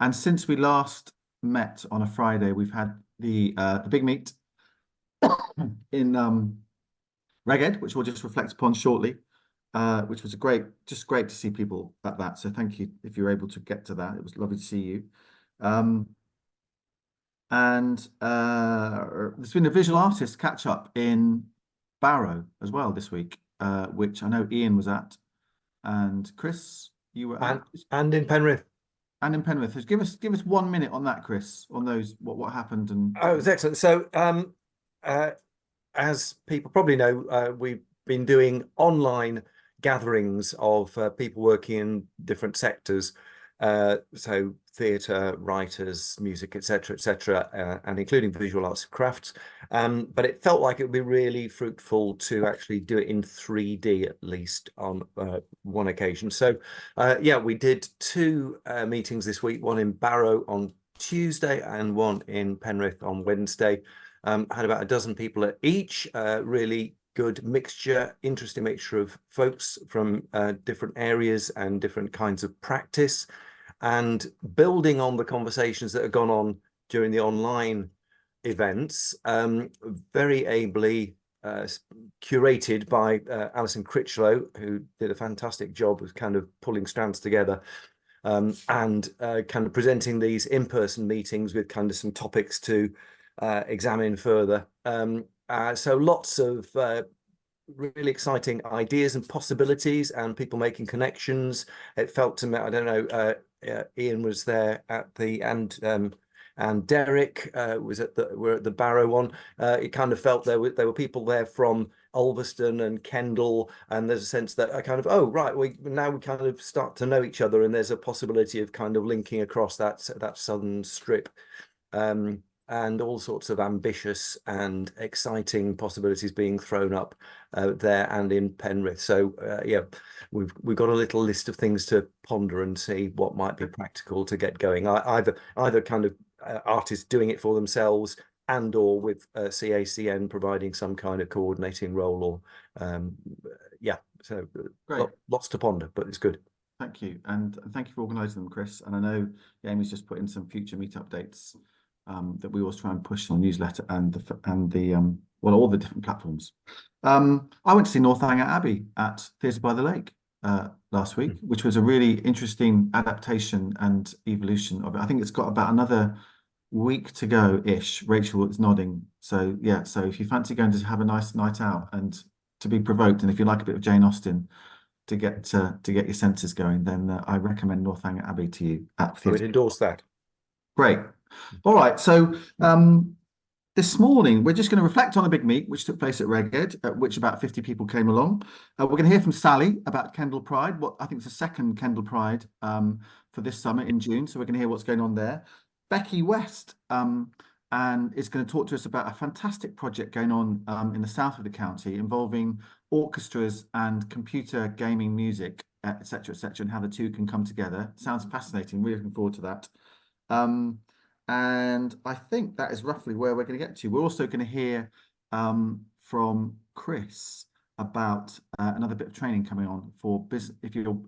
And since we last met on a Friday, we've had the big meet in Reged, which we'll just reflect upon shortly, which was just great to see people at that. So thank you if you're able to get to that. It was lovely to see you. And there's been a visual artist catch up in Barrow as well this week, which I know Ian was at, and Chris, you were at, and in Penrith. And in Penrith. So give us 1 minute on that, Chris, on those what happened. And Oh, it was excellent. So as people probably know, we've been doing online gatherings of people working in different sectors, so theatre, writers, music, etc., and including visual arts and crafts. But it felt like it would be really fruitful to actually do it in 3D at least on one occasion. So yeah, we did two meetings this week, one in Barrow on Tuesday and one in Penrith on Wednesday. Had about a dozen people at each, really good mixture, interesting mixture of folks from different areas and different kinds of practice, and building on the conversations that have gone on during the online events, very ably curated by Alison Critchlow, who did a fantastic job of kind of pulling strands together. And kind of presenting these in-person meetings with kind of some topics to examine further. So lots of really exciting ideas and possibilities, and people making connections. It felt to me, I don't know, Ian was there at the and Derek was at the Barrow one. It kind of felt there were people there from Ulverston and Kendal, and there's a sense that I kind of, oh right, we kind of start to know each other, and there's a possibility of kind of linking across that southern strip. And all sorts of ambitious and exciting possibilities being thrown up there and in Penrith. So yeah, we've got a little list of things to ponder and see what might be practical to get going. Either kind of artists doing it for themselves, and or with CACN providing some kind of coordinating role, or yeah. So great. Lots to ponder, but it's good. Thank you, and thank you for organising them, Chris. And I know Amy's just put in some future meet updates that we always try and push on the newsletter and the well, all the different platforms. I went to see Northanger Abbey at Theatre by the Lake last week, which was a really interesting adaptation and evolution of it. I think it's got about another week to go ish. Rachel is nodding. So yeah, so if you fancy going to have a nice night out and to be provoked, and if you like a bit of Jane Austen to get your senses going, then I recommend Northanger Abbey to you at Theatre. I would endorse that. Great. All right. So this morning, we're just going to reflect on the big meet, which took place at Reged, at which about 50 people came along. We're going to hear from Sally about Kendal Pride, what I think is the second Kendal Pride for this summer in June. So we're going to hear what's going on there. Becky West and is going to talk to us about a fantastic project going on in the south of the county involving orchestras and computer gaming music, etc., and how the two can come together. Sounds fascinating. Really looking forward to that. And I think that is roughly where we're going to get to. We're also going to hear from Chris about another bit of training coming on for business,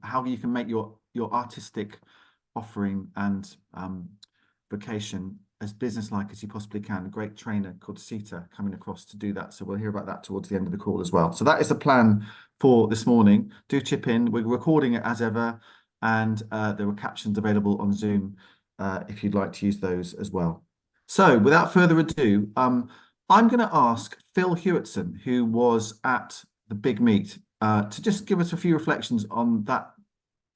how you can make your artistic offering and vocation as business-like as you possibly can. A great trainer called Sita coming across to do that. So we'll hear about that towards the end of the call as well. So that is the plan for this morning. Do chip in. We're recording it as ever, and there were captions available on Zoom if you'd like to use those as well. So without further ado, I'm going to ask Phil Hewitson, who was at the big meet, to just give us a few reflections on that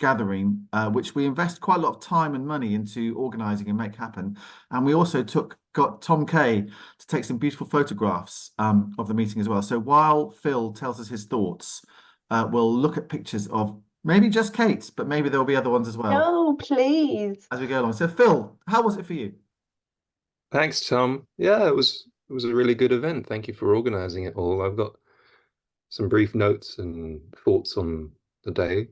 gathering, which we invest quite a lot of time and money into organising and make happen. And we also got Tom Kay to take some beautiful photographs of the meeting as well. So while Phil tells us his thoughts, we'll look at pictures of maybe just Kate's, but maybe there'll be other ones as well. No, please. As we go along. So Phil, how was it for you? Thanks, Tom. Yeah, it was a really good event. Thank you for organising it all. I've got some brief notes and thoughts on the day.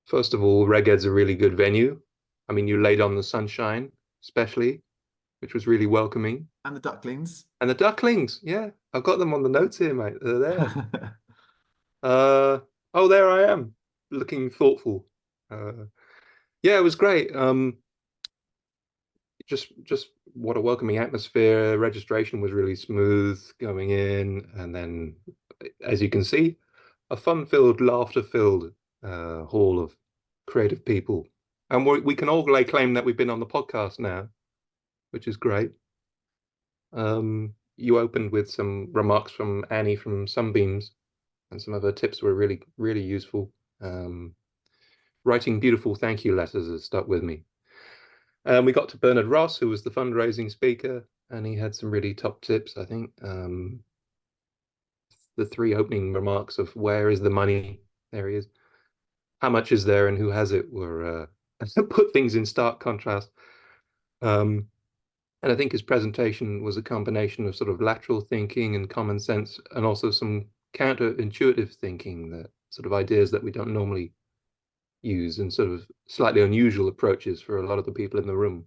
First of all, Reged's a really good venue. I mean, you laid on the sunshine, especially, which was really welcoming. And the ducklings. And the ducklings, yeah. I've got them on the notes here, mate. They're there. Oh, there I am, looking thoughtful. Yeah, it was great. Just what a welcoming atmosphere. Registration was really smooth going in, and then, as you can see, a fun-filled, laughter-filled hall of creative people. And we can all lay claim that we've been on the podcast now, which is great. You opened with some remarks from Annie from Sunbeams, and some of her tips were really, really useful. Writing beautiful thank you letters has stuck with me. We got to Bernard Ross, who was the fundraising speaker, and he had some really top tips, I think. The 3 opening remarks of where is the money? There he is. How much is there and who has it were put things in stark contrast. And I think his presentation was a combination of sort of lateral thinking and common sense, and also some counterintuitive thinking, that sort of ideas that we don't normally use, and sort of slightly unusual approaches for a lot of the people in the room.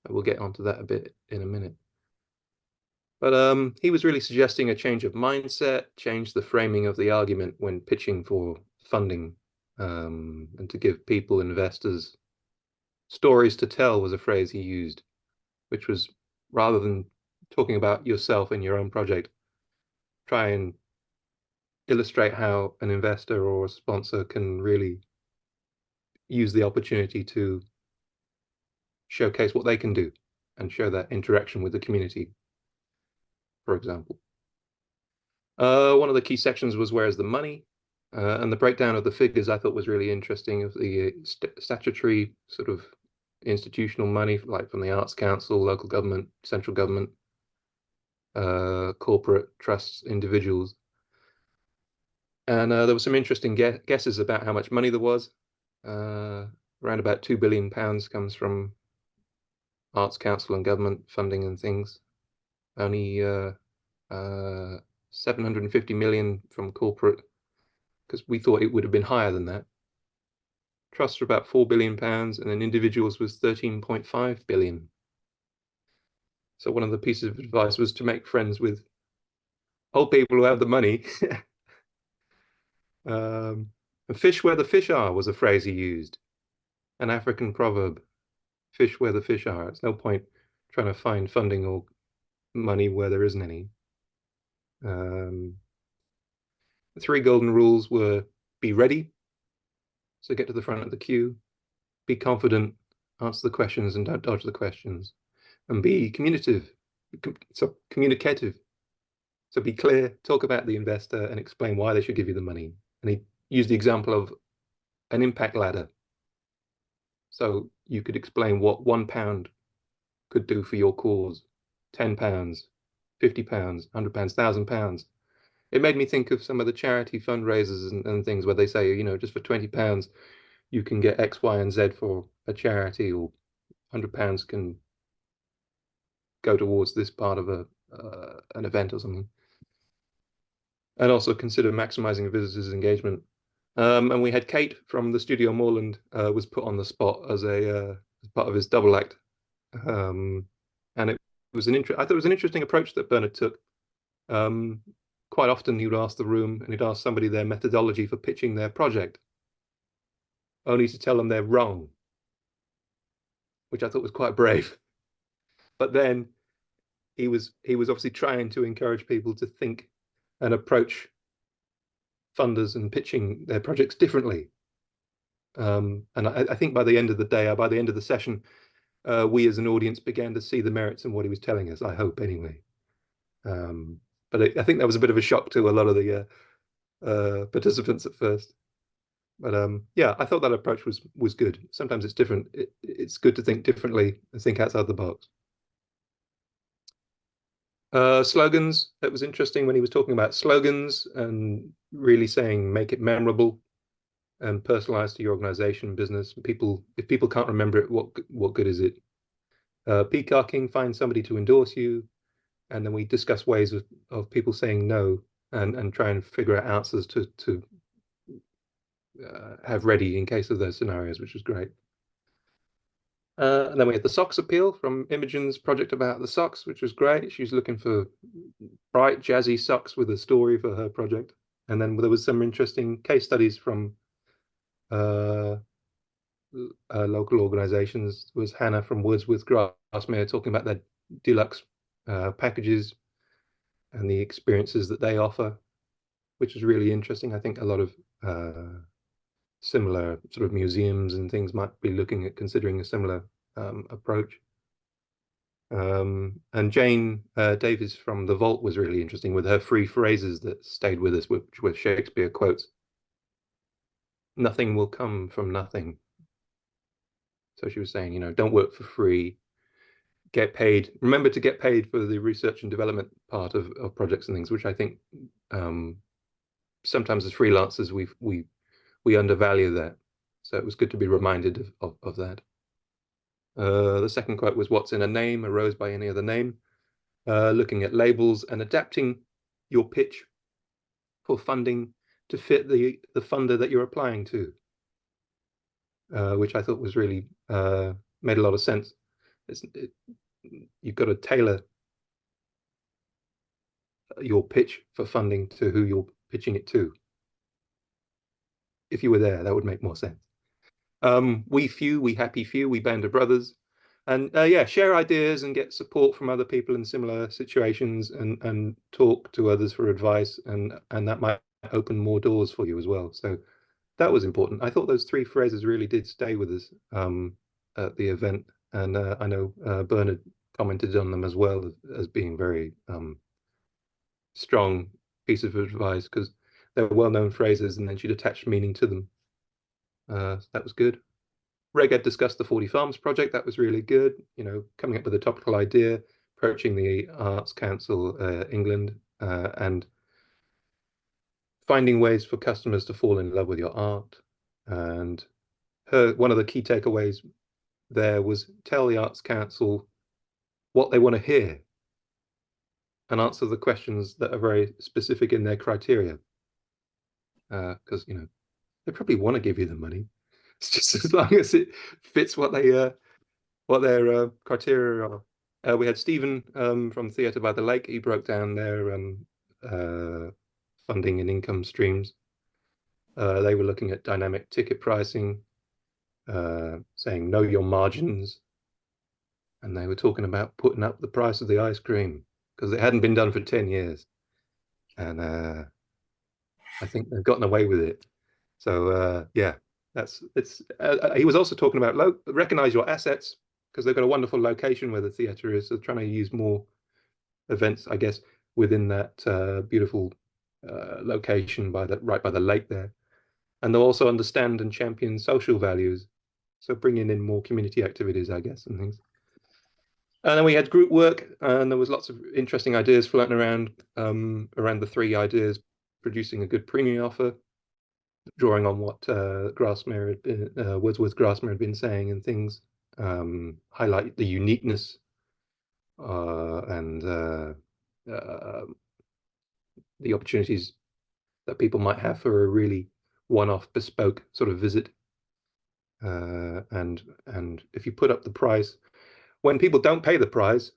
We'll get onto that a bit in a minute. But he was really suggesting a change of mindset, change the framing of the argument when pitching for funding, and to give people, investors, stories to tell was a phrase he used, which was, rather than talking about yourself and your own project, try and illustrate how an investor or a sponsor can really use the opportunity to showcase what they can do and show that interaction with the community, for example. One of the key sections was where's the money? And the breakdown of the figures I thought was really interesting, of the statutory sort of institutional money, like from the Arts Council, local government, central government, corporate trusts, individuals. And there were some interesting guesses about how much money there was. Around about £2 billion comes from Arts Council and government funding and things. Only 750 million from corporate, because we thought it would have been higher than that. Trusts were about £4 billion, and then individuals was 13.5 billion. So one of the pieces of advice was to make friends with old people who have the money. Fish where the fish are was a phrase he used, an African proverb. Fish where the fish are. It's no point trying to find funding or money where there isn't any. The 3 golden rules were: be ready, so get to the front of the queue; be confident, answer the questions and don't dodge the questions; and be communicative. So be clear, talk about the investor, and explain why they should give you the money. And he used the example of an impact ladder. So you could explain what £1 could do for your cause: £10, £50, £100, £1,000. It made me think of some of the charity fundraisers and things where they say, you know, just for £20 you can get X, Y, and Z for a charity, or £100 can go towards this part of an event or something. And also consider maximizing visitors' engagement. And we had Kate from the Studio Moorland was put on the spot as part of his double act. And it was I thought it was an interesting approach that Bernard took. Quite often he would ask the room, and he'd ask somebody their methodology for pitching their project, only to tell them they're wrong, which I thought was quite brave. But then he was obviously trying to encourage people to think and approach funders and pitching their projects differently. And I think by the end of the day, by the end of the session, we as an audience began to see the merits in what he was telling us, I hope anyway. But I think that was a bit of a shock to a lot of the participants at first. But yeah, I thought that approach was good. Sometimes it's different. It's good to think differently and think outside the box. Slogans. It was interesting when he was talking about slogans and really saying make it memorable and personalized to your organization, business. If people can't remember it, what good is it? Peacocking, find somebody to endorse you, and then we discuss ways of people saying no, and try and figure out answers to have ready in case of those scenarios, which was great. And then we had the socks appeal from Imogen's project about the socks, which was great. She's looking for bright, jazzy socks with a story for her project. And then there was some interesting case studies from local organizations was Hannah from Woods with Grassmere talking about their deluxe packages and the experiences that they offer, which is really interesting. I think a lot of similar sort of museums and things might be looking at considering a similar approach. And Jane Davies from The Vault was really interesting with her free phrases that stayed with us, which were Shakespeare quotes. Nothing will come from nothing. So she was saying, you know, don't work for free, get paid. Remember to get paid for the research and development part of projects and things, which I think sometimes as freelancers we undervalue that. So it was good to be reminded of that. The second quote was, what's in a name arose by any other name. Looking at labels and adapting your pitch for funding to fit the funder that you're applying to, which I thought was really made a lot of sense. You've got to tailor your pitch for funding to who you're pitching it to. If you were there, that would make more sense. We happy few, we band of brothers. And yeah, share ideas and get support from other people in similar situations, and talk to others for advice, and that might open more doors for you as well. So that was important. I thought those three phrases really did stay with us at the event, and I know Bernard commented on them as well as being very strong piece of advice, because they're well-known phrases, and then she'd attach meaning to them. So that was good. Reg had discussed the 40 Farms project. That was really good. You know, coming up with a topical idea, approaching the Arts Council England, and finding ways for customers to fall in love with your art. And one of the key takeaways there was tell the Arts Council what they want to hear and answer the questions that are very specific in their criteria. Because, you know, they probably want to give you the money. It's just as long as it fits what their criteria are. We had Stephen from Theatre by the Lake. He broke down their funding and income streams. They were looking at dynamic ticket pricing, saying know your margins, and they were talking about putting up the price of the ice cream because it hadn't been done for 10 years, and I think they've gotten away with it. So yeah. He was also talking about recognize your assets, because they've got a wonderful location where the theatre is. So trying to use more events, I guess, within that beautiful location right by the lake there. And they'll also understand and champion social values. So bringing in more community activities, I guess, and things. And then we had group work, and there was lots of interesting ideas floating around the three ideas: producing a good premium offer, drawing on what Wordsworth Grassmere had been saying and things, highlight the uniqueness and the opportunities that people might have for a really one-off bespoke sort of visit. And if you put up the price, when people don't pay the price,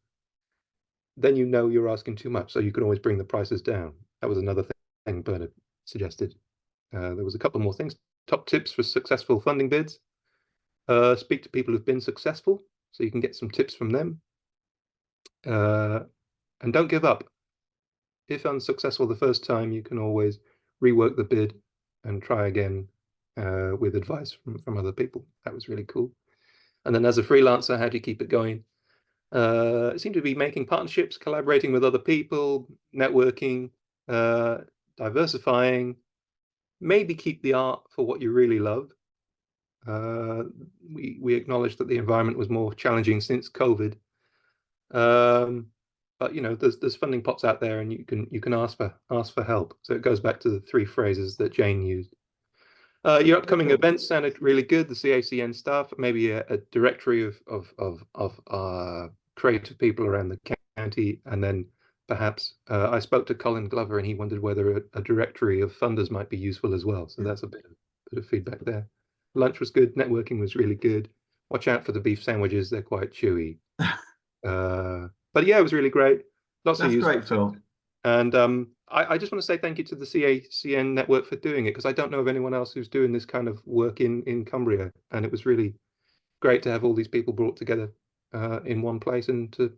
then you know you're asking too much. So you can always bring the prices down. That was another thing Bernard suggested. There was a couple more things. Top tips for successful funding bids. Speak to people who've been successful, so you can get some tips from them. And don't give up. If unsuccessful the first time, you can always rework the bid and try again with advice from other people. That was really cool. And then as a freelancer, how do you keep it going? It seemed to be making partnerships, collaborating with other people, networking, diversifying, maybe keep the art for what you really love. We acknowledged that the environment was more challenging since COVID. But you know, there's funding pots out there, and you can ask for help. So it goes back to the three phrases that Jane used. Your upcoming events sounded really good. The CACN stuff, maybe a directory of creative people around the county, and then perhaps I spoke to Colin Glover, and he wondered whether a directory of funders might be useful as well. So that's a bit of feedback there. Lunch was good. Networking was really good. Watch out for the beef sandwiches; they're quite chewy. But yeah, it was really great. Lots of useful. That's great, Phil. And I just want to say thank you to the CACN network for doing it, because I don't know of anyone else who's doing this kind of work in Cumbria, and it was really great to have all these people brought together in one place and to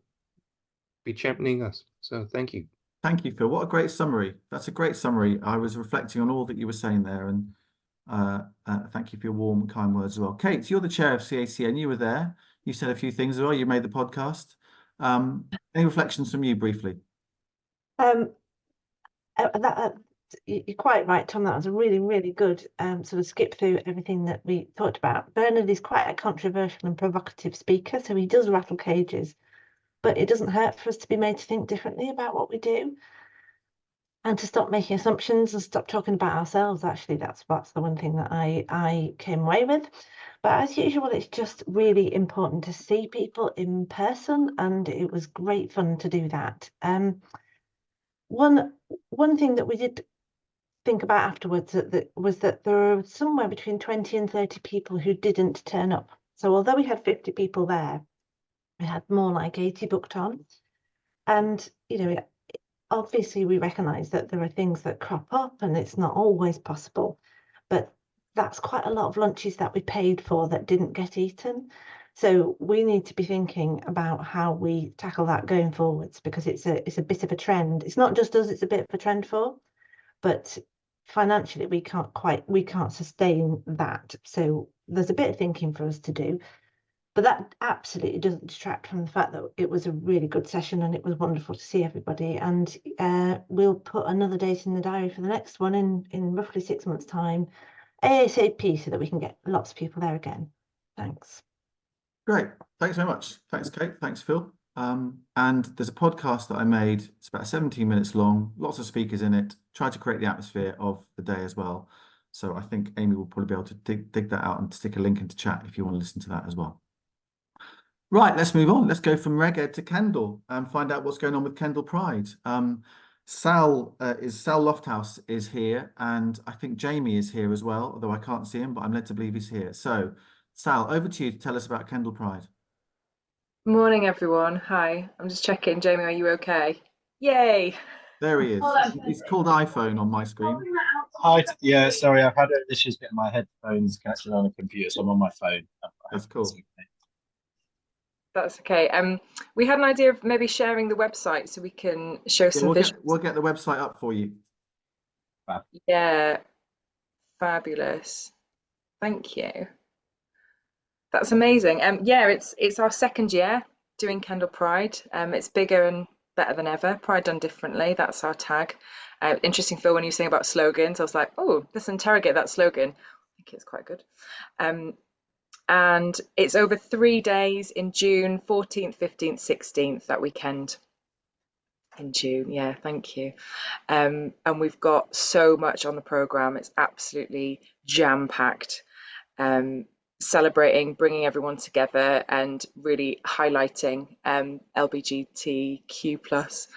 be championing us. So thank you. Thank you, Phil. What a great summary. That's a great summary. I was reflecting on all that you were saying there, and thank you for your warm and kind words as well. Kate, you're the chair of CACN. You were there. You said a few things as well. You made the podcast. Any reflections from you briefly? You're quite right, Tom. That was a really, really good sort of skip through everything that we talked about. Bernard is quite a controversial and provocative speaker, so he does rattle cages, but it doesn't hurt for us to be made to think differently about what we do and to stop making assumptions and stop talking about ourselves. Actually, that's the one thing that I came away with. But as usual, it's just really important to see people in person, and it was great fun to do that. One thing that we did think about afterwards was that there were somewhere between 20 and 30 people who didn't turn up. So although we had 50 people there, we had more like 80 booked on. And, you know, obviously we recognise that there are things that crop up and it's not always possible, but that's quite a lot of lunches that we paid for that didn't get eaten. So we need to be thinking about how we tackle that going forwards, because it's a bit of a trend. It's not just us, it's a bit of a trend for, but financially we can't sustain that. So there's a bit of thinking for us to do. But that absolutely doesn't detract from the fact that it was a really good session and it was wonderful to see everybody. And we'll put another date in the diary for the next one in roughly 6 months' time, ASAP, so that we can get lots of people there again. Thanks. Great. Thanks very much. Thanks, Kate. Thanks, Phil. And there's a podcast that I made. It's about 17 minutes long, lots of speakers in it, try to create the atmosphere of the day as well. So I think Amy will probably be able to dig that out and stick a link into chat if you want to listen to that as well. Right, let's move on. Let's go from Reg to Kendal and find out what's going on with Kendal Pride. Sal Lofthouse is here, and I think Jamie is here as well, although I can't see him, but I'm led to believe he's here. So, Sal, over to you to tell us about Kendal Pride. Morning, everyone. Hi, I'm just checking. Jamie, are you okay? Yay! There he is. He's called iPhone on my screen. Hi, yeah, sorry, I've had issues getting my headphones connected on a computer, so I'm on my phone. That's cool. That's okay. We had an idea of maybe sharing the website so we can show some visuals. We'll get the website up for you. Yeah, fabulous. Thank you. That's amazing. Yeah, it's our second year doing Kendal Pride. It's bigger and better than ever. Pride done differently. That's our tag. Interesting, Phil, when you were saying about slogans, I was like, oh, let's interrogate that slogan. I think it's quite good. And it's over 3 days in June, 14th, 15th, 16th, that weekend in June. Yeah, thank you. And we've got so much on the programme. It's absolutely jam-packed. Celebrating, bringing everyone together and really highlighting LGBTQ plus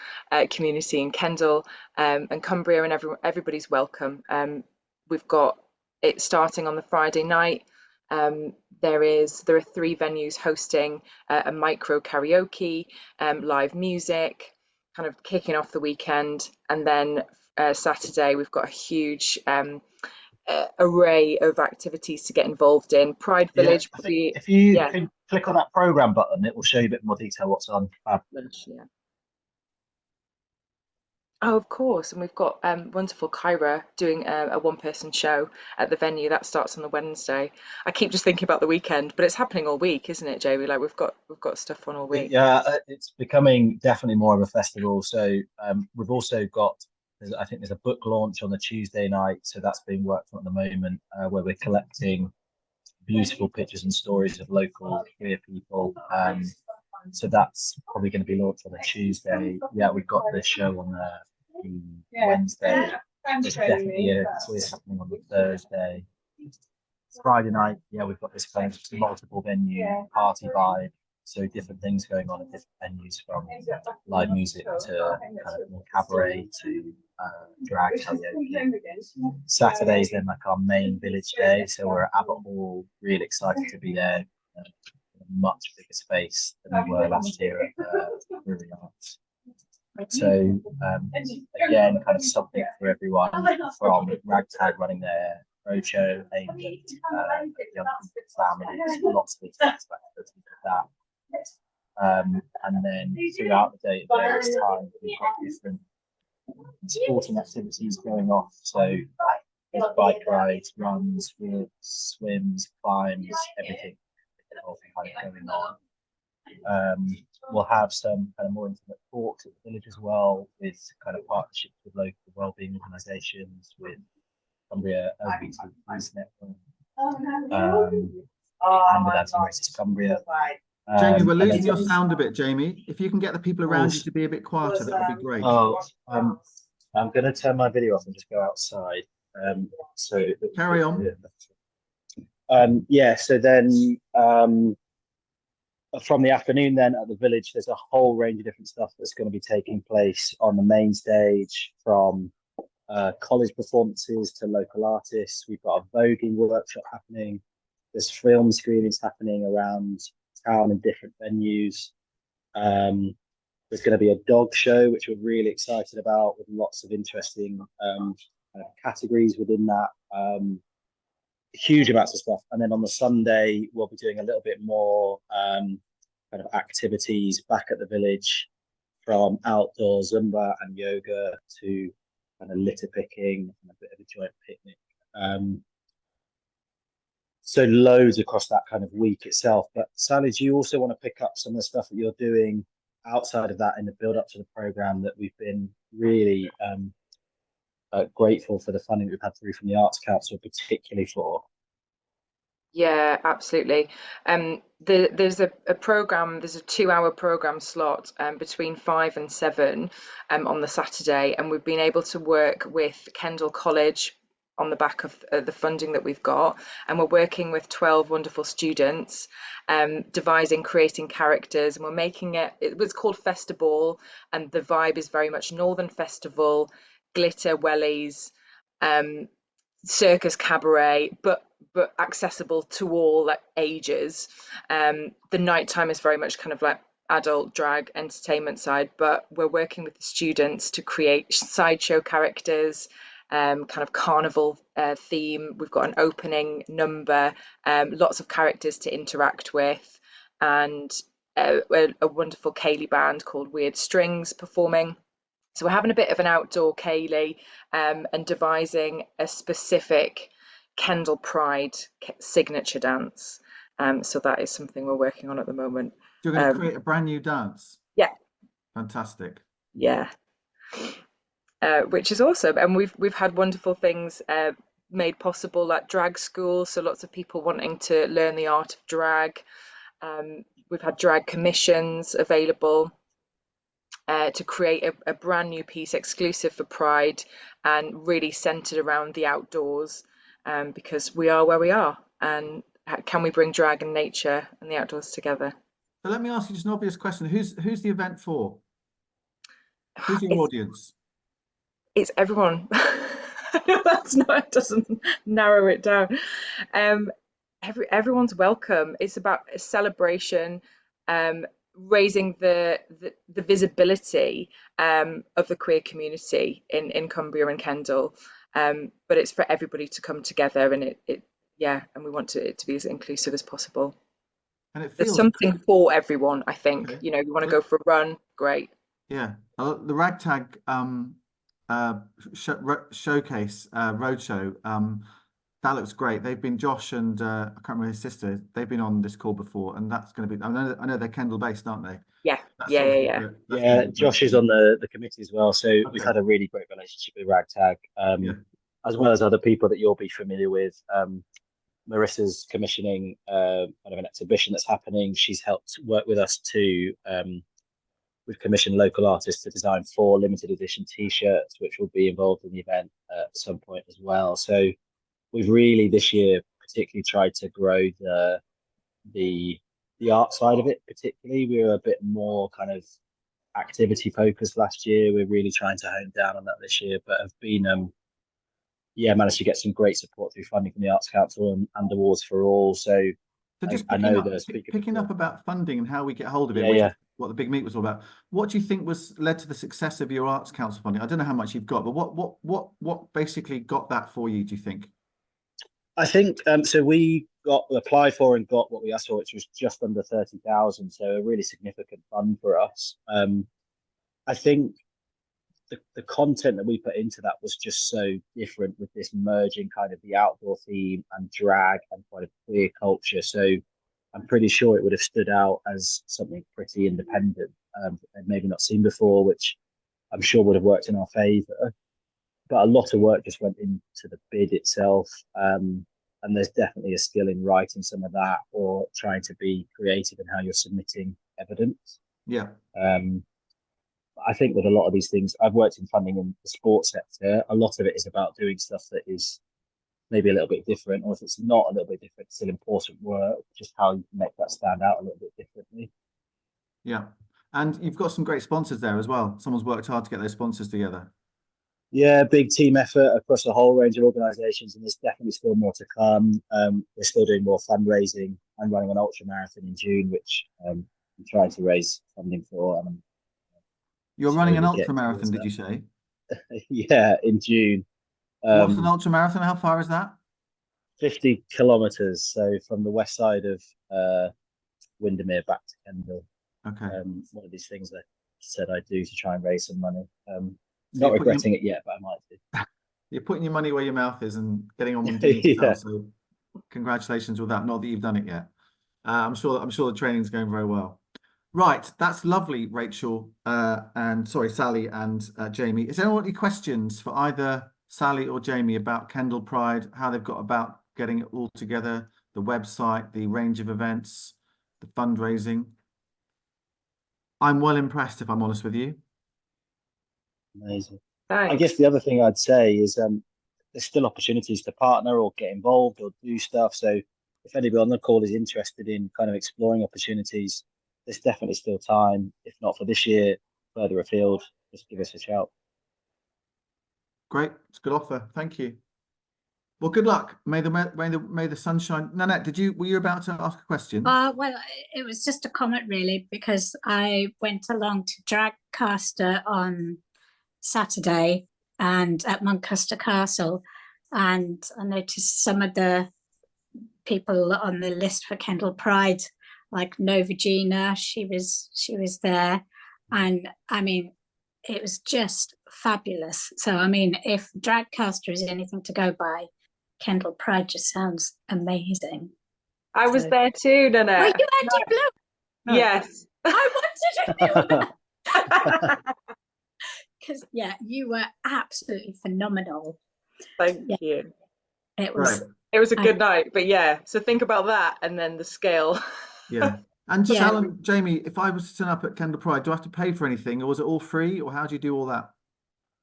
community in Kendal and Cumbria, and everybody's welcome. We've got it starting on the Friday night. There are 3 venues hosting a micro karaoke, live music, kind of kicking off the weekend, and then Saturday we've got a huge array of activities to get involved in. Pride Village. Yeah, if you can click on that program button, it will show you a bit more detail what's on. Yeah. Oh, of course, and we've got wonderful Kyra doing a one-person show at the venue that starts on the Wednesday. I keep just thinking about the weekend, but it's happening all week, isn't it, Jamie? Like we've got stuff on all week. Yeah, it's becoming definitely more of a festival. So we've also got, I think there's a book launch on the Tuesday night, so that's being worked on at the moment, where we're collecting beautiful pictures and stories of local queer people. So that's probably going to be launched on a Tuesday. Yeah, we've got this show on the Wednesday. There's definitely a queer happening on the Thursday. Friday night, yeah, we've got this kind of multiple venue party vibe. So different things going on at different venues, from live music to kind of more cabaret to drag karaoke. Saturday's then like our main village day, so we're at Abbott Hall, really excited to be there. A much bigger space than we were last year at Brewery Arts. So again, kind of something for everyone, from Ragtag running their roadshow aimed at young families, lots of interest with that. And then throughout the day at various times, we've got different sporting activities going off. So there's bike rides, runs, walks, swims, climbs, everything kind of going on. We'll have some kind of more intimate talks at the village as well, with kind of partnerships with local wellbeing organisations, with Cumbria LGBT Youth Network, and with Anti-Racist Cumbria. Jamie, we're losing your sound a bit, Jamie. If you can get the people around you to be a bit quieter, that would be great. Oh, I'm going to turn my video off and just go outside. So carry on. Yeah. So then, from the afternoon, then at the village, there's a whole range of different stuff that's going to be taking place on the main stage, from college performances to local artists. We've got a voguing workshop happening. There's film screenings happening around town in different venues. There's going to be a dog show, which we're really excited about, with lots of interesting categories within that. Huge amounts of stuff. And then on the Sunday, we'll be doing a little bit more kind of activities back at the village, from outdoor Zumba and yoga to kind of litter picking and a bit of a joint picnic. So loads across that kind of week itself. But Sally, do you also want to pick up some of the stuff that you're doing outside of that in the build up to the programme, that we've been really grateful for the funding we've had through from the Arts Council, particularly for? Yeah, absolutely. There's a program, there's a 2-hour program slot between 5 and 7 on the Saturday, and we've been able to work with Kendal College on the back of the funding that we've got, and we're working with 12 wonderful students, devising, creating characters, and we're making it was called Festival, and the vibe is very much Northern Festival, glitter wellies, circus cabaret, but accessible to all ages. The nighttime is very much kind of like adult drag entertainment side, but we're working with the students to create sideshow characters, kind of carnival theme. We've got an opening number, lots of characters to interact with, and a wonderful ceilidh band called Weird Strings performing. So we're having a bit of an outdoor ceilidh, and devising a specific Kendal Pride signature dance. So that is something we're working on at the moment. You're going to create a brand new dance? Yeah. Fantastic. Yeah. Which is awesome. And we've had wonderful things made possible, like drag school. So lots of people wanting to learn the art of drag. We've had drag commissions available to create a brand new piece exclusive for Pride, and really centered around the outdoors, because we are where we are, and can we bring drag and nature and the outdoors together? So let me ask you just an obvious question. Who's the event for? Who's your audience? It's everyone. It doesn't narrow it down. Everyone's welcome. It's about a celebration, raising the visibility of the queer community in Cumbria and Kendal, but it's for everybody to come together, and and we want it to be as inclusive as possible. And it feels, there's something for everyone, I think. Okay. You know, you want to go for a run, great. Yeah, the Ragtag showcase roadshow, that looks great. They've been, Josh and I can't remember his sister, they've been on this call before, and that's going to be, I know they're Kendal based, aren't they? Yeah. Yeah, Josh is on the committee as well, so okay. We've had a really great relationship with Ragtag, as well as other people that you'll be familiar with. Marissa's commissioning kind of an exhibition that's happening. She's helped work with us to we've commissioned local artists to design 4 limited edition t-shirts, which will be involved in the event at some point as well. So we've really this year particularly tried to grow the art side of it. Particularly, we were a bit more kind of activity focused last year. We're really trying to hone down on that this year, but have been managed to get some great support through funding from the Arts Council and Awards for All. So So just I know the speaker picking before. up about funding and how we get hold of it, Yeah, which yeah. is what the big meet was all about. What do you think led to the success of your Arts Council funding? I don't know how much you've got, but what basically got that for you, do you think? I think so. We applied for and got what we asked for, which was just under 30,000. So a really significant fund for us. I think the content that we put into that was just so different, with this merging kind of the outdoor theme and drag and quite a queer culture. So I'm pretty sure it would have stood out as something pretty independent and maybe not seen before, which I'm sure would have worked in our favour. But a lot of work just went into the bid itself. And there's definitely a skill in writing some of that, or trying to be creative in how you're submitting evidence. Yeah. I think with a lot of these things, I've worked in funding in the sports sector. A lot of it is about doing stuff that is maybe a little bit different, or if it's not a little bit different, still important work, just how you can make that stand out a little bit differently. Yeah. And you've got some great sponsors there as well. Someone's worked hard to get those sponsors together. Yeah, big team effort across a whole range of organisations, and there's definitely still more to come. We're still doing more fundraising. I'm running an ultra marathon in June, which I'm trying to raise funding for. You're running an ultra marathon, did you say? Yeah, in June. What's an ultra marathon? How far is that? 50 kilometres. So from the west side of Windermere back to Kendal. Okay. One of these things I said I'd do to try and raise some money. Not regretting it yet, but I might do. You're putting your money where your mouth is and getting on and doing it yourself. So congratulations with that. Not that you've done it yet. I'm sure the training's going very well. Right, that's lovely, Rachel, and sorry, Sally and Jamie. Is there anyone any questions for either Sally or Jamie about Kendal Pride, how they've got about getting it all together, the website, the range of events, the fundraising? I'm well impressed, if I'm honest with you. Amazing. Thanks. I guess the other thing I'd say is there's still opportunities to partner or get involved or do stuff. So if anybody on the call is interested in kind of exploring opportunities, there's definitely still time. If not for this year, further afield, just give us a shout. Great, it's a good offer. Thank you. Well, good luck. May the sunshine. Nanette, were you about to ask a question? Well, it was just a comment really, because I went along to Dragcaster on Saturday and at Muncaster Castle, and I noticed some of the people on the list for Kendal Pride, like Nova Gina, she was there, and I mean, it was just fabulous. So I mean, if Dragcaster is anything to go by, Kendal Pride just sounds amazing. I was there too, Nana. Were you at Blue? Yes. I wanted to do that. Because yeah, you were absolutely phenomenal. Thank you. It was. Right. It was a good night, but yeah. So think about that, and then the scale. Yeah. And Yeah. Sal and Jamie, if I was to turn up at Kendal Pride, do I have to pay for anything, or was it all free, or how do you do all that?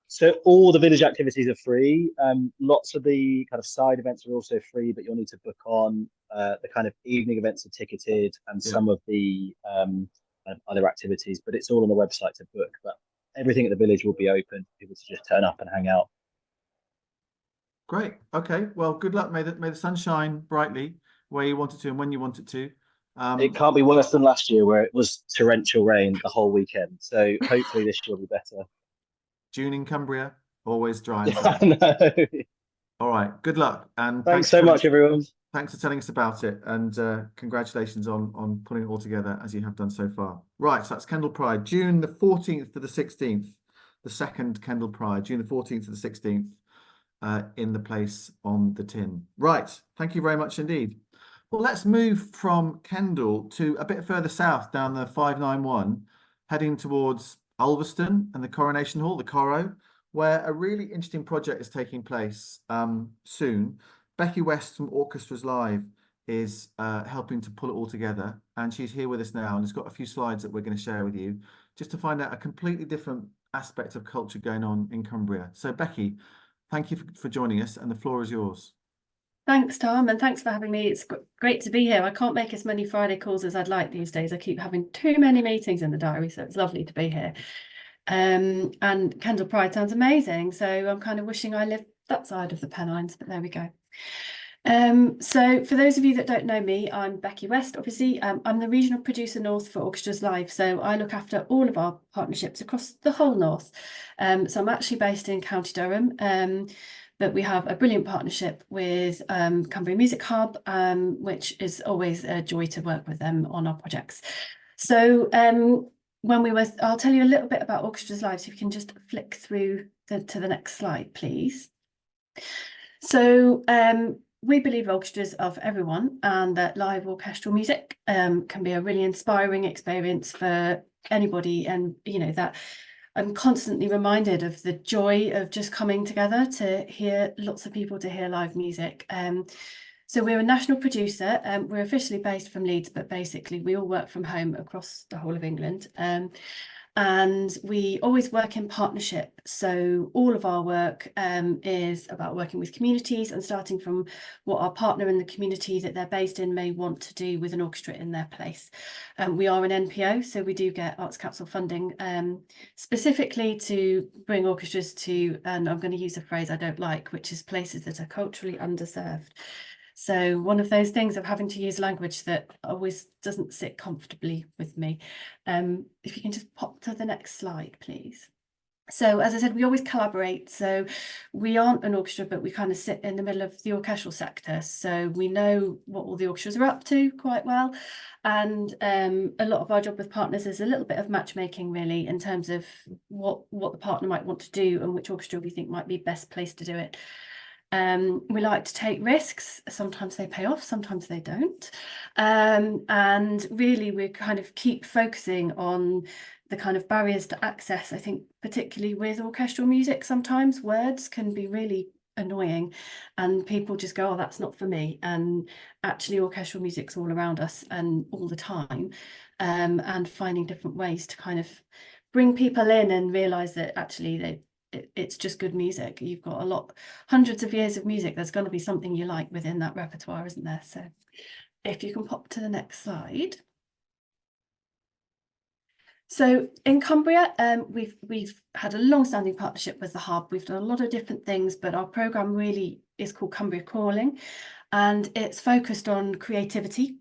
So all the village activities are free. Lots of the kind of side events are also free, but you'll need to book on. The kind of evening events are ticketed, and some of the other activities, but it's all on the website to book. But everything at the village will be open for people to just turn up and hang out. Great. Okay. Well, good luck. May the sun shine brightly where you want it to and when you want it to. It can't be worse than last year, where it was torrential rain the whole weekend. So hopefully this year will be better. June in Cumbria, always dry and sunny. All right. Good luck. And thanks so much, everyone. Thanks for telling us about it, and congratulations on putting it all together as you have done so far. Right, so that's Kendal Pride, June the 14th to the 16th, the second Kendal Pride, June the 14th to the 16th, in the place on the tin. Right, thank you very much indeed. Well, let's move from Kendal to a bit further south down the 591, heading towards Ulverston and the Coronation Hall, the Coro, where a really interesting project is taking place soon. Becky West from Orchestras Live is helping to pull it all together, and she's here with us now and has got a few slides that we're going to share with you just to find out a completely different aspect of culture going on in Cumbria. So Becky, thank you for joining us, and the floor is yours. Thanks, Tom, and thanks for having me. It's great to be here. I can't make as many Friday calls as I'd like these days. I keep having too many meetings in the diary, so it's lovely to be here. And Kendal Pride sounds amazing, so I'm kind of wishing I lived that side of the Pennines, but there we go. So for those of you that don't know me, I'm Becky West, obviously. I'm the regional producer North for Orchestras Live, so I look after all of our partnerships across the whole North. So I'm actually based in County Durham, but we have a brilliant partnership with Cumbria Music Hub, which is always a joy to work with them on our projects. So I'll tell you a little bit about Orchestras Live, so if you can just flick through to the next slide, please. So we believe orchestras are for everyone, and that live orchestral music can be a really inspiring experience for anybody. And you know that I'm constantly reminded of the joy of just coming together to hear lots of people, to hear live music. So we're a national producer. We're officially based from Leeds, but basically we all work from home across the whole of England. And we always work in partnership. So all of our work is about working with communities and starting from what our partner in the community that they're based in may want to do with an orchestra in their place. We are an NPO, so we do get Arts Council funding specifically to bring orchestras to, and I'm going to use a phrase I don't like, which is places that are culturally underserved. So one of those things of having to use language that always doesn't sit comfortably with me. If you can just pop to the next slide, please. So as I said, we always collaborate. So we aren't an orchestra, but we kind of sit in the middle of the orchestral sector. So we know what all the orchestras are up to quite well. And a lot of our job with partners is a little bit of matchmaking, really, in terms of what the partner might want to do and which orchestra we think might be best placed to do it. We like to take risks. Sometimes they pay off, sometimes they don't. And really, we kind of keep focusing on the kind of barriers to access. I think particularly with orchestral music, sometimes words can be really annoying and people just go, oh, that's not for me. And actually orchestral music's all around us and all the time, and finding different ways to kind of bring people in and realize that actually it's just good music. You've got hundreds of years of music. There's going to be something you like within that repertoire, isn't there? So if you can pop to the next slide. So in Cumbria, we've had a long-standing partnership with the Hub. We've done a lot of different things, but our programme really is called Cumbria Calling, and it's focused on creativity.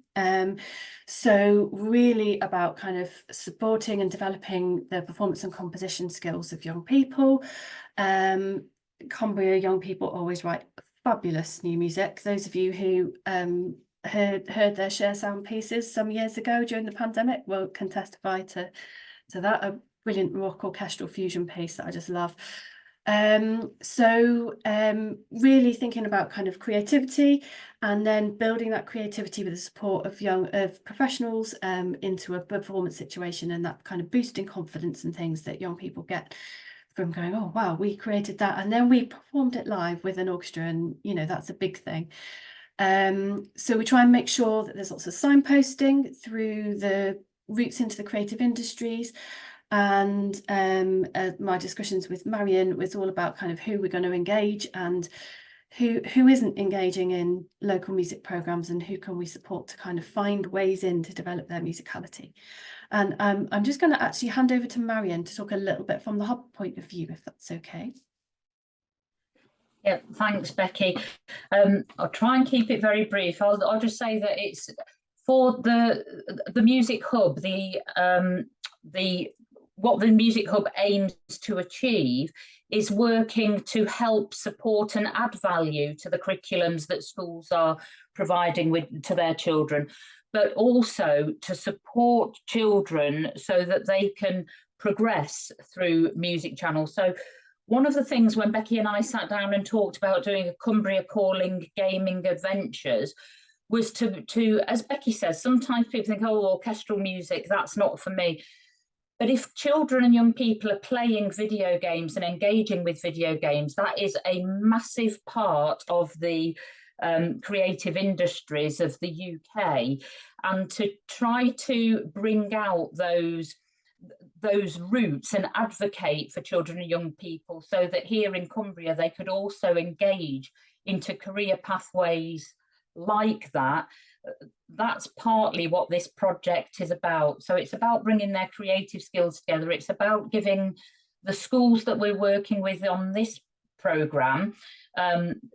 So really about kind of supporting and developing the performance and composition skills of young people. Cumbria young people always write fabulous new music. Those of you who heard their Share Sound pieces some years ago during the pandemic can testify to that. A brilliant rock orchestral fusion piece that I just love. Really thinking about kind of creativity, and then building that creativity with the support of professionals into a performance situation, and that kind of boosting confidence and things that young people get from going, oh wow, we created that and then we performed it live with an orchestra, and you know, that's a big thing. So we try and make sure that there's lots of signposting through the routes into the creative industries. And my discussions with Marion was all about kind of who we're going to engage and who isn't engaging in local music programmes, and who can we support to kind of find ways in to develop their musicality. And I'm just going to actually hand over to Marion to talk a little bit from the Hub point of view, if that's okay. Yeah, thanks, Becky. I'll try and keep it very brief. I'll just say that it's for the Music Hub, what the Music Hub aims to achieve is working to help support and add value to the curriculums that schools are providing to their children, but also to support children so that they can progress through music channels. So one of the things when Becky and I sat down and talked about doing a Cumbria Calling gaming adventures was to, as Becky says, sometimes people think, oh, orchestral music, that's not for me. But if children and young people are playing video games and engaging with video games, that is a massive part of the creative industries of the UK. And to try to bring out those roots and advocate for children and young people so that here in Cumbria they could also engage into career pathways like that. That's partly what this project is about. So it's about bringing their creative skills together. It's about giving the schools that we're working with on this programme,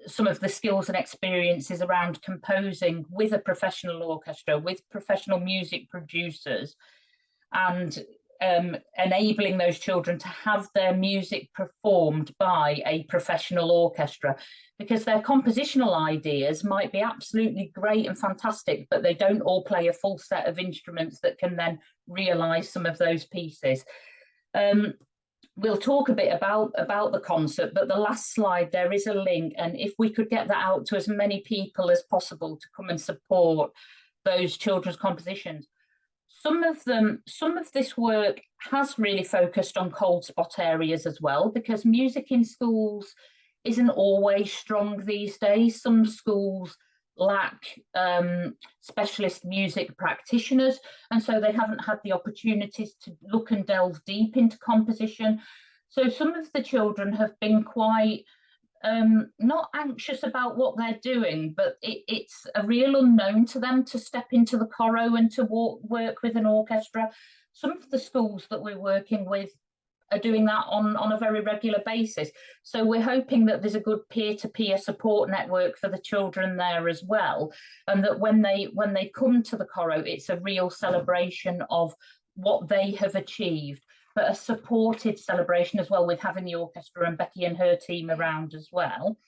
some of the skills and experiences around composing with a professional orchestra, with professional music producers, and enabling those children to have their music performed by a professional orchestra, because their compositional ideas might be absolutely great and fantastic, but they don't all play a full set of instruments that can then realise some of those pieces. We'll talk a bit about the concert, but the last slide, there is a link, and if we could get that out to as many people as possible to come and support those children's compositions. Some of this work has really focused on cold spot areas as well, because music in schools isn't always strong these days. Some schools lack specialist music practitioners, and so they haven't had the opportunities to look and delve deep into composition. So some of the children have been quite not anxious about what they're doing, but it's a real unknown to them to step into the choreo and to work with an orchestra. Some of the schools that we're working with are doing that on a very regular basis. So we're hoping that there's a good peer-to-peer support network for the children there as well, and that when they come to the choreo, it's a real celebration of what they have achieved, but a supported celebration as well, with having the orchestra and Becky and her team around as well.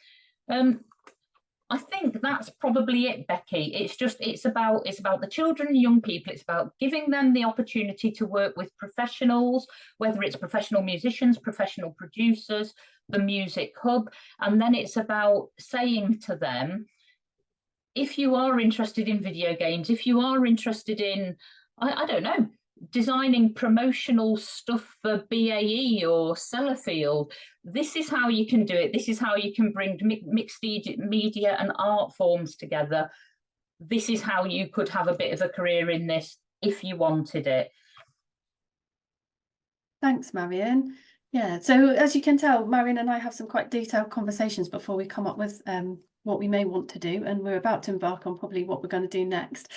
I think that's probably it, Becky. It's about the children and young people. It's about giving them the opportunity to work with professionals, whether it's professional musicians, professional producers, the Music Hub, and then it's about saying to them, if you are interested in video games, if you are interested in, I don't know, designing promotional stuff for BAE or Sellafield, this is how you can do it. This is how you can bring mixed media and art forms together. This is how you could have a bit of a career in this if you wanted it. Thanks, Marion. Yeah, so as you can tell, Marion and I have some quite detailed conversations before we come up with what we may want to do, and we're about to embark on probably what we're going to do next.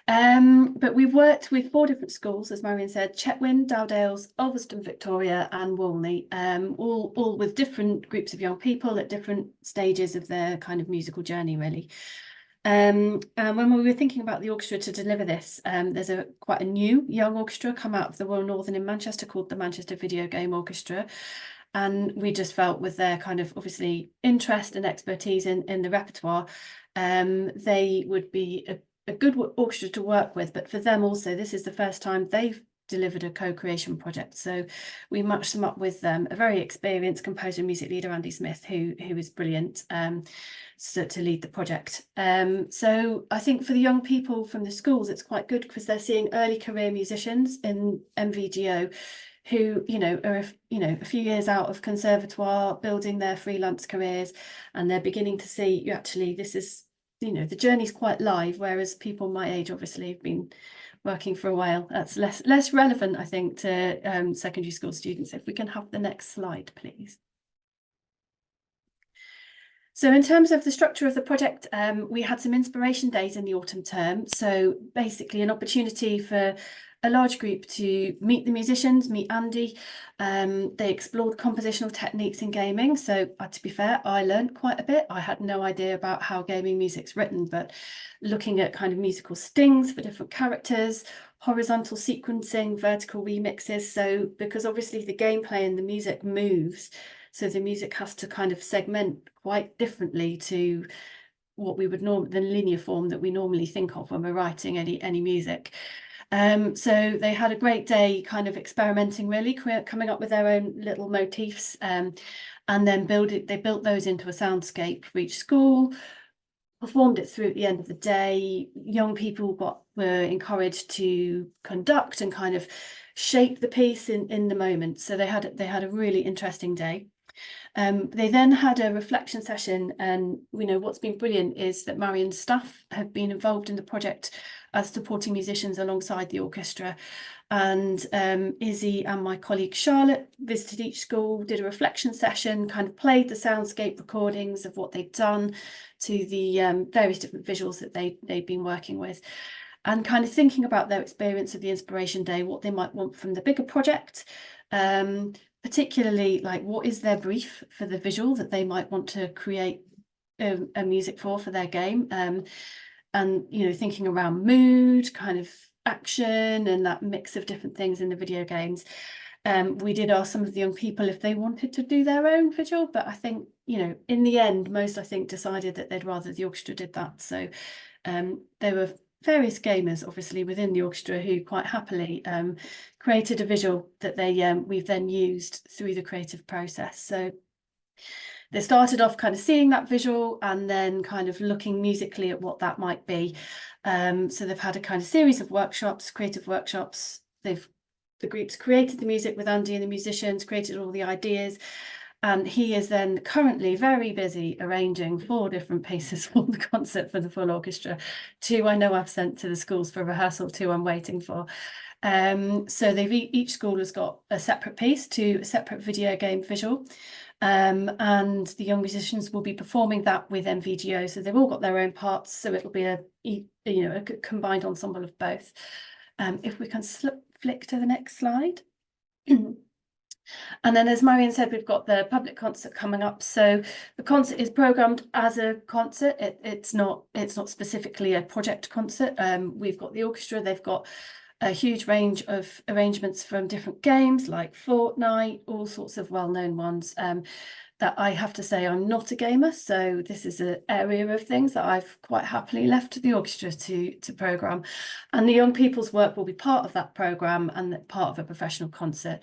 But we've worked with 4 different schools, as Marion said: Chetwynd, Dowdales, Ulverston, Victoria and Walney, all with different groups of young people at different stages of their kind of musical journey, really. And when we were thinking about the orchestra to deliver this, there's quite a new young orchestra come out of the Royal Northern in Manchester called the Manchester Video Game Orchestra. And we just felt, with their kind of obviously interest and expertise in the repertoire, they would be a good orchestra to work with. But for them also, this is the first time they've delivered a co-creation project. So we matched them up with a very experienced composer and music leader, Andy Smith, who is brilliant, so to lead the project. So I think for the young people from the schools, it's quite good because they're seeing early career musicians in MVGO who, are, a few years out of conservatoire, building their freelance careers, and they're beginning to see, actually, this is, the journey's quite live, whereas people my age obviously have been working for a while. That's less relevant, I think, to secondary school students. If we can have the next slide, please. So in terms of the structure of the project, we had some inspiration days in the autumn term. So basically an opportunity for a large group to meet the musicians, meet Andy. They explored compositional techniques in gaming. So to be fair, I learned quite a bit. I had no idea about how gaming music's written, but looking at kind of musical stings for different characters, horizontal sequencing, vertical remixes. So because obviously the gameplay and the music moves, so the music has to kind of segment quite differently to what we would the linear form that we normally think of when we're writing any music. So they had a great day kind of experimenting, really, coming up with their own little motifs, and then they built those into a soundscape for each school, performed it through at the end of the day. Young people were encouraged to conduct and kind of shape the piece in the moment. So they had a really interesting day. They then had a reflection session, and what's been brilliant is that Marion's staff have been involved in the project as supporting musicians alongside the orchestra, and Izzy and my colleague Charlotte visited each school, did a reflection session, kind of played the soundscape recordings of what they'd done to the various different visuals that they'd been working with, and kind of thinking about their experience of the Inspiration Day, what they might want from the bigger project. particularly like what is their brief for the visual that they might want to create a music for their game, and thinking around mood, kind of action, and that mix of different things in the video games. We did ask some of the young people if they wanted to do their own visual, but I think, in the end, most, I think, decided that they'd rather the orchestra did that. So there were various gamers, obviously, within the orchestra who quite happily created a visual that we've then used through the creative process. So they started off kind of seeing that visual and then kind of looking musically at what that might be. So they've had a kind of series of workshops, creative workshops. The groups created the music with Andy and the musicians, created all the ideas. And he is then currently very busy arranging 4 different pieces for the concert for the full orchestra. 2 I know I've sent to the schools for rehearsal, 2 I'm waiting for. So each school has got a separate piece to a separate video game visual. And the young musicians will be performing that with MVGO. So they've all got their own parts. So it'll be a combined ensemble of both. If we can flick to the next slide. And then, as Marion said, we've got the public concert coming up. So the concert is programmed as a concert. It's not specifically a project concert. We've got the orchestra. They've got a huge range of arrangements from different games like Fortnite, all sorts of well-known ones. That I have to say, I'm not a gamer, so this is an area of things that I've quite happily left to the orchestra to programme. And the young people's work will be part of that programme and part of a professional concert.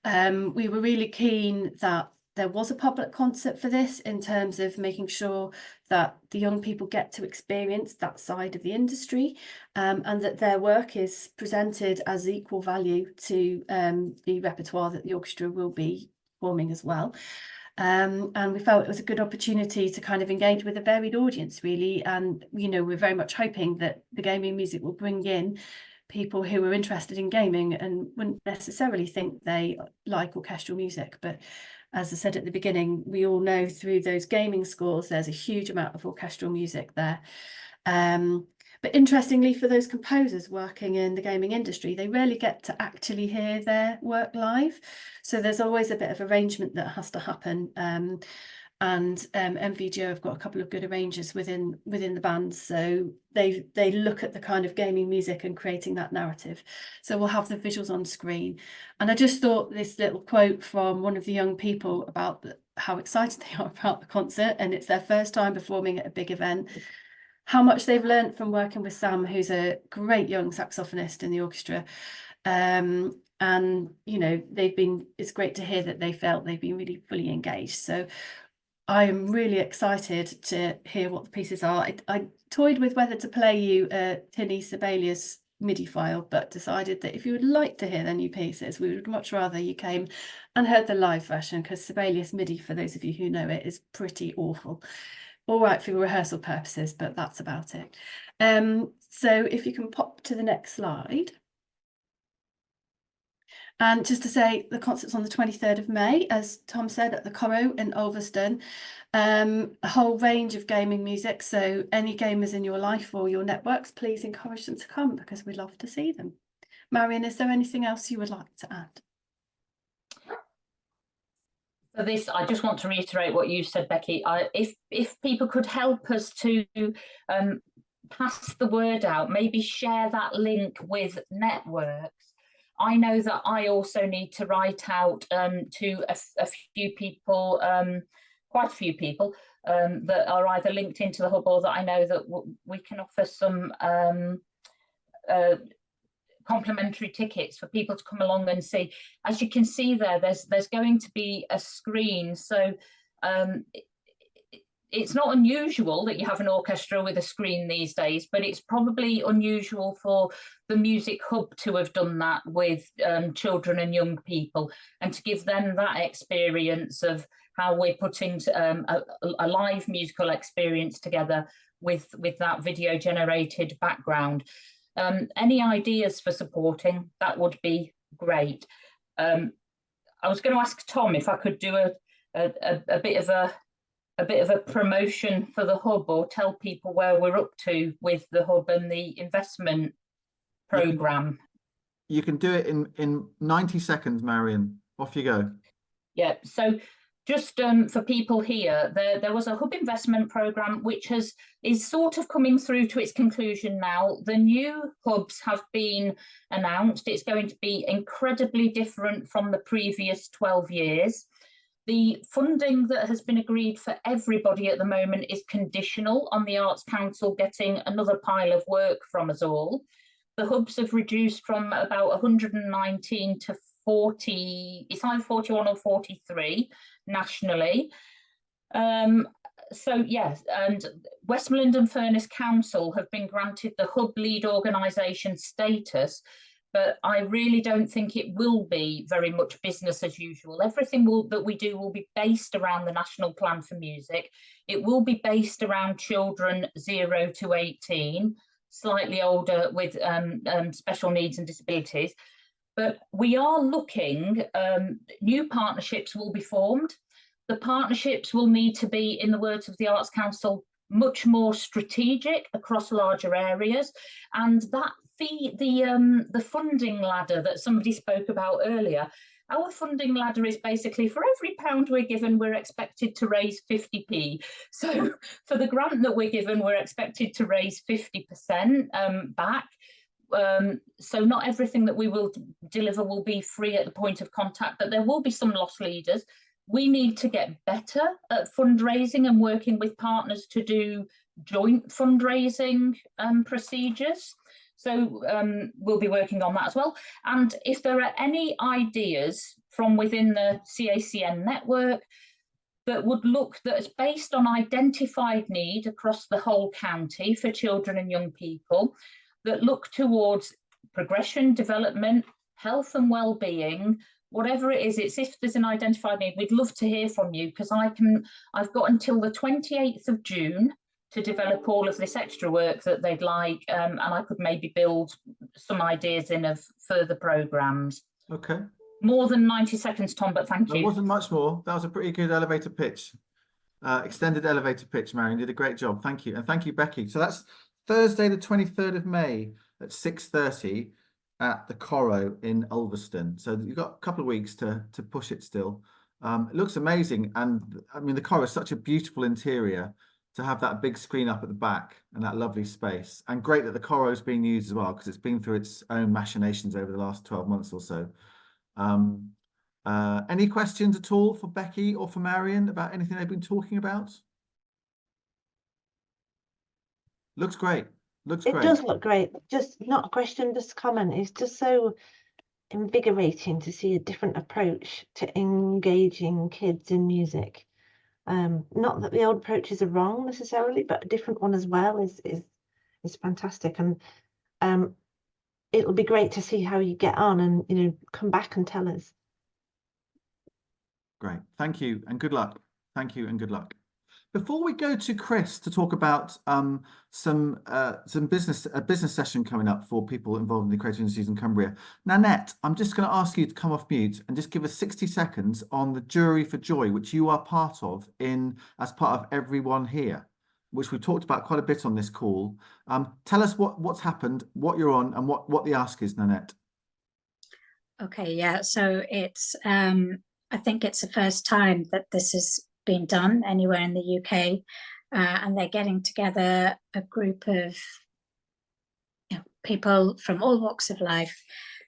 We were really keen that there was a public concert for this, in terms of making sure that the young people get to experience that side of the industry, and that their work is presented as equal value to the repertoire that the orchestra will be performing as well. And we felt it was a good opportunity to kind of engage with a varied audience, really. And, we're very much hoping that the gaming music will bring in people who are interested in gaming and wouldn't necessarily think they like orchestral music. But as I said at the beginning, we all know through those gaming scores, there's a huge amount of orchestral music there. But interestingly, for those composers working in the gaming industry, they rarely get to actually hear their work live. So there's always a bit of arrangement that has to happen. And MVGO have got a couple of good arrangers within the band, so they look at the kind of gaming music and creating that narrative. So we'll have the visuals on screen. And I just thought this little quote from one of the young people about how excited they are about the concert, and it's their first time performing at a big event. How much they've learned from working with Sam, who's a great young saxophonist in the orchestra. And it's great to hear that they felt they've been really fully engaged. So I am really excited to hear what the pieces are. I toyed with whether to play you Tinny Sibelius MIDI file, but decided that if you would like to hear their new pieces, we would much rather you came and heard the live version, because Sibelius MIDI, for those of you who know it, is pretty awful. All right for rehearsal purposes, but that's about it. So if you can pop to the next slide. And just to say, the concert's on the 23rd of May, as Tom said, at the Corro in Ulverston. A whole range of gaming music. So any gamers in your life or your networks, please encourage them to come, because we love to see them. Marion, is there anything else you would like to add? For this, I just want to reiterate what you said, Becky. If people could help us to pass the word out, maybe share that link with networks. I know that I also need to write out to a few people, quite a few people that are either linked into the hub, or that I know that we can offer some complimentary tickets for people to come along and see. As you can see there's going to be a screen, so it's not unusual that you have an orchestra with a screen these days, but it's probably unusual for the Music Hub to have done that with children and young people, and to give them that experience of how we're putting a live musical experience together with that video generated background. Any ideas for supporting that would be great. I was going to ask Tom if I could do a bit of a promotion for the hub, or tell people where we're up to with the hub and the investment program. You can do it in 90 seconds, Marion. Off you go. Yeah, so just for people here, there was a hub investment programme which is sort of coming through to its conclusion now. The new hubs have been announced. It's going to be incredibly different from the previous 12 years. The funding that has been agreed for everybody at the moment is conditional on the Arts Council getting another pile of work from us all. The hubs have reduced from about 119 to 40, it's either 41 or 43 nationally. So yes, and Westmoreland and Furness Council have been granted the hub lead organisation status, but I really don't think it will be very much business as usual. Everything that we do will be based around the National Plan for Music. It will be based around children 0 to 18, slightly older with special needs and disabilities. But we are looking, new partnerships will be formed. The partnerships will need to be, in the words of the Arts Council, much more strategic across larger areas. And that the funding ladder that somebody spoke about earlier, our funding ladder is basically for every £1 we're given, we're expected to raise 50p. So for the grant that we're given, we're expected to raise 50% back. So not everything that we will deliver will be free at the point of contact, but there will be some loss leaders. We need to get better at fundraising and working with partners to do joint fundraising procedures. So we'll be working on that as well. And if there are any ideas from within the CACN network that's based on identified need across the whole county for children and young people, that look towards progression, development, health and well-being, whatever it is, it's if there's an identified need, we'd love to hear from you, because I've got until the 28th of June to develop all of this extra work that they'd like, and I could maybe build some ideas in of further programmes. Okay. More than 90 seconds, Tom, but thank you. It wasn't much more. That was a pretty good elevator pitch. Extended elevator pitch, Marion. You did a great job. Thank you. And thank you, Becky. So that's Thursday, the 23rd of May at 6:30 at the Corro in Ulverston. So you've got a couple of weeks to push it still. It looks amazing. And I mean, the Corro is such a beautiful interior to have that big screen up at the back and that lovely space. And great that the Corro is being used as well, because it's been through its own machinations over the last 12 months or so. Any questions at all for Becky or for Marion about anything they've been talking about? Looks great. Looks great. It does look great. Just not a question, just a comment. It's just so invigorating to see a different approach to engaging kids in music. Not that the old approaches are wrong necessarily, but a different one as well is fantastic. And it'll be great to see how you get on and come back and tell us. Great. Thank you and good luck. Thank you and good luck. Before we go to Chris to talk about some business session coming up for people involved in the creative industries in Cumbria, Nanette, I'm just going to ask you to come off mute and just give us 60 seconds on the Jury for Joy, which you are part of as part of everyone here, which we've talked about quite a bit on this call. Tell us what's happened, what you're on, and what the ask is, Nanette. Okay, yeah. So it's I think it's the first time that this has been done anywhere in the UK, and they're getting together a group of people from all walks of life,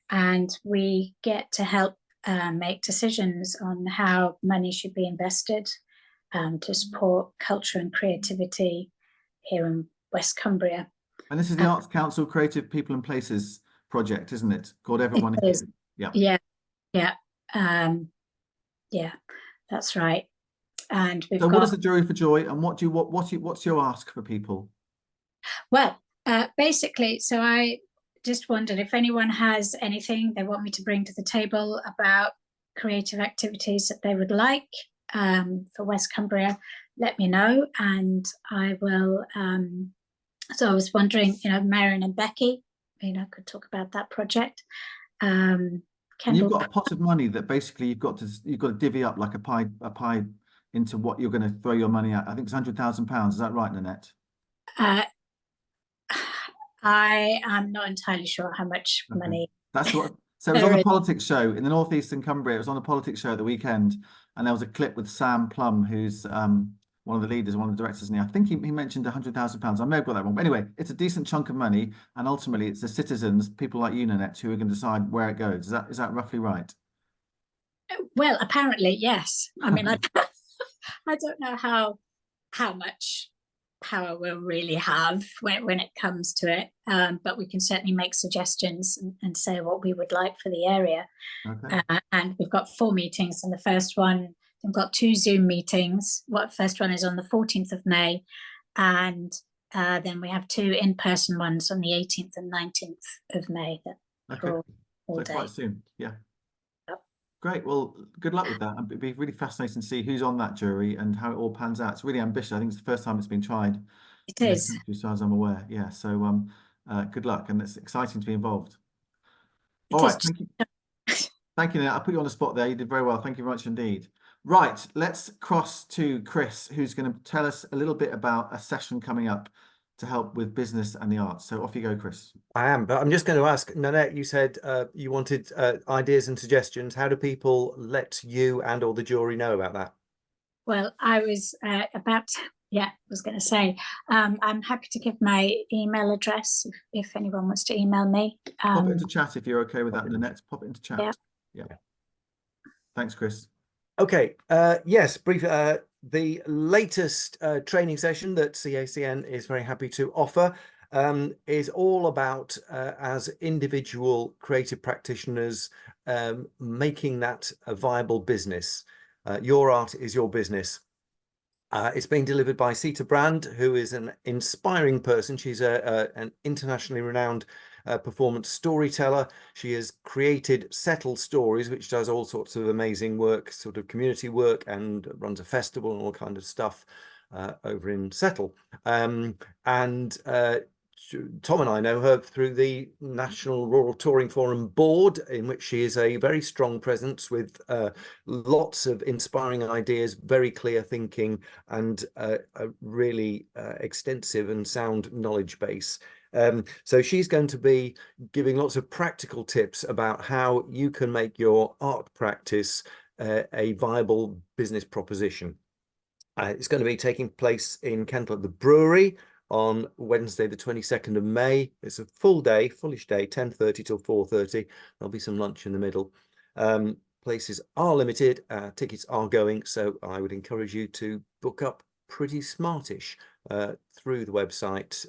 and we get to help make decisions on how money should be invested to support culture and creativity here in West Cumbria. And this is the Arts Council Creative People and Places project, isn't it? Called Everyone Here. Yeah, that's right. And we've so what is the Jury for Joy, and what's your ask for people? Well, basically, so I just wondered if anyone has anything they want me to bring to the table about creative activities that they would like for West Cumbria, let me know, and I will. So I was wondering, Marion and Becky, could talk about that project. You've got a pot of money that basically you've got to divvy up like a pie into what you're going to throw your money at. I think it's £100,000. Is that right, Nanette? I am not entirely sure how much money. That's So it was on There the is. politics show in the northeastern Cumbria. It was on a politics show at the weekend, and there was a clip with Sam Plum, who's one of the leaders, one of the directors. And I think he mentioned £100,000. I may have got that wrong, but anyway, it's a decent chunk of money, and ultimately, it's the citizens, people like you, Nanette, who are going to decide where it goes. Is that roughly right? Well, apparently, yes. I mean, I don't know how much power we'll really have when it comes to it, but we can certainly make suggestions and say what we would like for the area. Okay. And we've got 4 meetings, and the first one, we've got 2 Zoom meetings. First one is on the 14th of May, and then we have 2 in-person ones on the 18th and 19th of May. Okay. All So day. quite soon. Yeah. Yep. Great. Well, good luck with that. It'd be really fascinating to see who's on that jury and how it all pans out. It's really ambitious. I think it's the first time it's been tried. It is. As far as I'm aware. Yeah. So good luck, and it's exciting to be involved. It All is. right. Thank you. Thank you, Nat. I put you on the spot there. You did very well. Thank you very much indeed. Right. Let's cross to Chris, who's going to tell us a little bit about a session coming up to help with business and the arts. So off you go, Chris. I am, but I'm just going to ask, Nanette, you said you wanted ideas and suggestions. How do people let you and or the jury know about that? Well, I was was going to say, I'm happy to give my email address if anyone wants to email me. Pop it into chat if you're okay with that, Nanette. Pop it into chat. Yeah. Thanks, Chris. Okay. Yes, brief. The latest training session that CACN is very happy to offer is all about as individual creative practitioners making that a viable business. Your art is your business. It's being delivered by Sita Brand, who is an inspiring person. She's an internationally renowned performance storyteller. She has created Settle Stories, which does all sorts of amazing work, sort of community work, and runs a festival and all kind of stuff over in Settle. Tom and I know her through the National Rural Touring Forum board, in which she is a very strong presence with lots of inspiring ideas, very clear thinking, and a really extensive and sound knowledge base. So she's going to be giving lots of practical tips about how you can make your art practice a viable business proposition. It's going to be taking place in Kendal at the brewery on Wednesday, the 22nd of May. It's a full day, fullish day, 10:30 till 4:30. There'll be some lunch in the middle. Places are limited, tickets are going, so I would encourage you to book up pretty smartish through the website,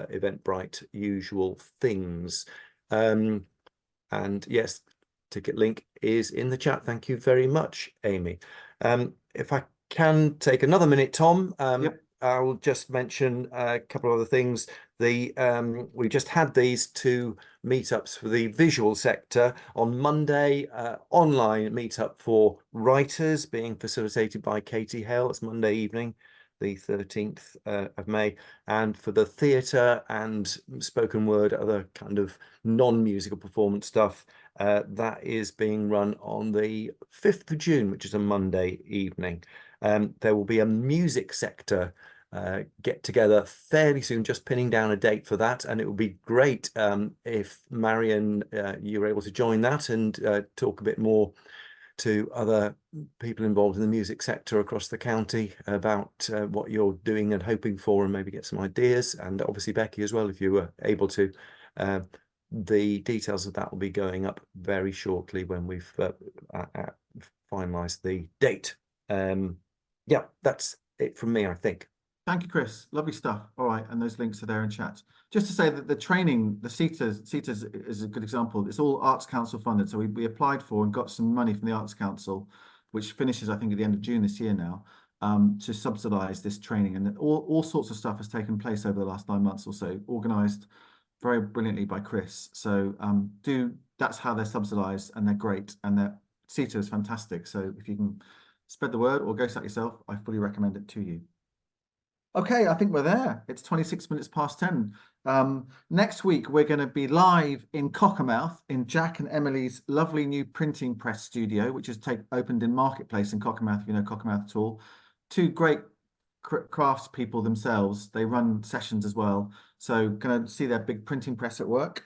Eventbrite, usual things. And yes, ticket link is in the chat. Thank you very much, Amy. If I can take another minute, Tom. Yep. I'll just mention a couple of other things. We just had these 2 meetups for the visual sector on Monday, online meetup for writers being facilitated by Katie Hale. It's Monday evening, the 13th of May. And for the theatre and spoken word, other kind of non-musical performance stuff, that is being run on the 5th of June, which is a Monday evening. There will be a music sector get together fairly soon, just pinning down a date for that, and it would be great if Marion, you were able to join that and talk a bit more to other people involved in the music sector across the county about what you're doing and hoping for, and maybe get some ideas. And obviously Becky as well, if you were able to. The details of that will be going up very shortly when we've finalised the date. Yeah, that's it from me, I think. Thank you, Chris. Lovely stuff. All right, and those links are there in chat. Just to say that the training, the CETAs is a good example. It's all Arts Council funded. So we applied for and got some money from the Arts Council, which finishes, I think, at the end of June this year now, to subsidise this training. And all sorts of stuff has taken place over the last 9 months or so, organised very brilliantly by Chris. So that's how they're subsidised, and they're great. And their CETA is fantastic. So if you can spread the word or go set yourself, I fully recommend it to you. Okay, I think we're there. It's 26 minutes past 10. Next week, we're going to be live in Cockermouth in Jack and Emily's lovely new printing press studio, which has opened in Marketplace in Cockermouth, if you know Cockermouth at all. 2 great crafts people themselves. They run sessions as well. So going to see their big printing press at work.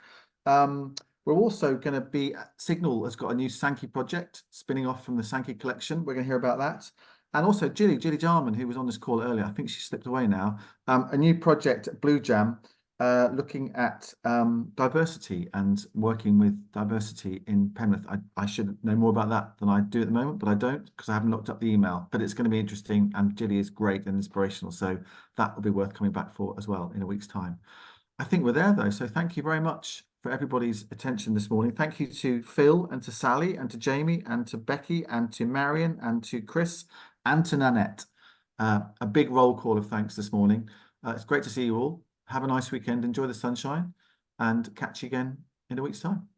We're also going to be, Signal has got a new Sankey project spinning off from the Sankey collection. We're going to hear about that. And also Gilly Jarman, who was on this call earlier, I think she slipped away now, a new project, Blue Jam, looking at diversity and working with diversity in Penrith. I should know more about that than I do at the moment, but I don't because I haven't looked up the email. But it's going to be interesting, and Gilly is great and inspirational. So that will be worth coming back for as well in a week's time. I think we're there though. So thank you very much for everybody's attention this morning. Thank you to Phil and to Sally and to Jamie and to Becky and to Marion and to Chris and to Nanette. A big roll call of thanks this morning. It's great to see you all. Have a nice weekend. Enjoy the sunshine and catch you again in a week's time.